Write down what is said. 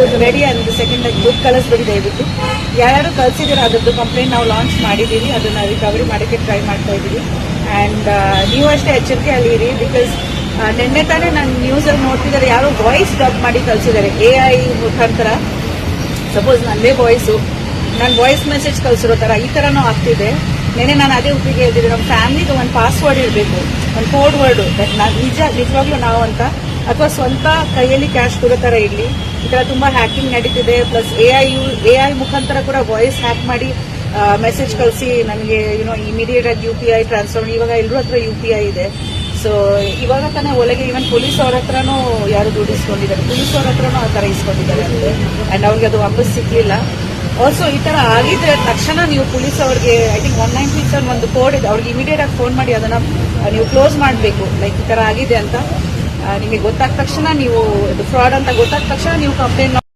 Good ready and second good ಕಳಿಸ್ಬಿಡಿ ದಯವಿಟ್ಟು. ಯಾರು ಕಳ್ಸಿದ್ದೀರ ಅದರದ್ದು ಕಂಪ್ಲೇಂಟ್ ನಾವು ಲಾಂಚ್ ಮಾಡಿದ್ದೀವಿ, ಅದನ್ನ ರಿಕವರಿ ಮಾಡೋಕ್ಕೆ ಟ್ರೈ ಮಾಡ್ತಾ ಇದ್ದೀವಿ. ಆ್ಯಂಡ್ ನೀವು ಅಷ್ಟೇ ಎಚ್ಚರಿಕೆ ಅಲ್ಲಿರಿ. ಬಿಕಾಸ್ ನಿನ್ನೆ ತಾನೇ ನಾನು ನ್ಯೂಸಲ್ಲಿ ನೋಡ್ತಿದ್ದಾರೆ, ಯಾರೋ ವಾಯ್ಸ್ ಡಬ್ ಮಾಡಿ ಕಳಿಸಿದ್ದಾರೆ AI ಮುಖಾಂತರ. ಸಪೋಸ್ ನನ್ನದೇ ವಾಯ್ಸು, ನಾನು ವಾಯ್ಸ್ ಮೆಸೇಜ್ ಕಳಿಸಿರೋ ಥರ ಈ ಥರನೂ ಆಗ್ತಿದೆ. ನೆನೆ ನಾನು ಅದೇ ಒಪ್ಪಿಗೆ ಹೇಳ್ತಿದ್ದೆ, ನಮ್ಮ ಫ್ಯಾಮಿಲಿಗೆ ಒಂದು ಪಾಸ್ವರ್ಡ್ ಇರಬೇಕು, ಒಂದು ಕೋಡ್ ವರ್ಡು, ನಾನು ನಿಜವಾಗ್ಲೂ ನಾವು ಅಂತ, ಅಥವಾ ಸ್ವಂತ ಕೈಯಲ್ಲಿ ಕ್ಯಾಶ್ ಕೊಡೋ ಥರ ಇರಲಿ. ಈ ಥರ ತುಂಬ ಹ್ಯಾಕಿಂಗ್ ನಡೀತಿದೆ. ಪ್ಲಸ್ AI ಮುಖಾಂತರ ಕೂಡ ವಾಯ್ಸ್ ಹ್ಯಾಕ್ ಮಾಡಿ ಮೆಸೇಜ್ ಕಳಿಸಿ ನನಗೆ ಇಮಿಡಿಯೇಟ್ ಆಗಿ UPI ಟ್ರಾನ್ಸ್ಫರ್. ಇವಾಗ ಎಲ್ಲರೂ ಹತ್ರ UPI ಇದೆ. ಸೊ ಇವಾಗ ತಾನೇ ಒಳಗೆ ಈವನ್ ಪೊಲೀಸ್ ಅವ್ರ ಹತ್ರನೂ ಯಾರು ದುಡ್ಡು ಇಸ್ಕೊಂಡಿದ್ದಾರೆ, ಪೊಲೀಸ್ ಅವ್ರ ಹತ್ರನೂ ಆ ಥರ ಇಸ್ಕೊಂಡಿದ್ದಾರೆ ಅಂತೆ. ಆ್ಯಂಡ್ ಅವ್ರಿಗೆ ಅದು ವಾಪಸ್ ಸಿಕ್ಲಿಲ್ಲ. ಆಲ್ಸೋ ಈ ಥರ ಆಗಿದ್ರೆ ತಕ್ಷಣ ನೀವು ಪೊಲೀಸ್ ಅವ್ರಿಗೆ ಐ ಥಿಂಕ್ 196 ಒಂದು ಕೋಡ್ ಇದೆ, ಅವ್ರಿಗೆ ಇಮಿಡಿಯೇಟ್ ಆಗಿ ಫೋನ್ ಮಾಡಿ ಅದನ್ನ ನೀವು ಕ್ಲೋಸ್ ಮಾಡಬೇಕು. ಲೈಕ್ ಈ ಥರ ಆಗಿದೆ ಅಂತ ನಿಮಗೆ ಗೊತ್ತಾದ ತಕ್ಷಣ, ನೀವು ಫ್ರಾಡ್ ಅಂತ ಗೊತ್ತಾದ ತಕ್ಷಣ ನೀವು ಕಂಪ್ಲೇಂಟ್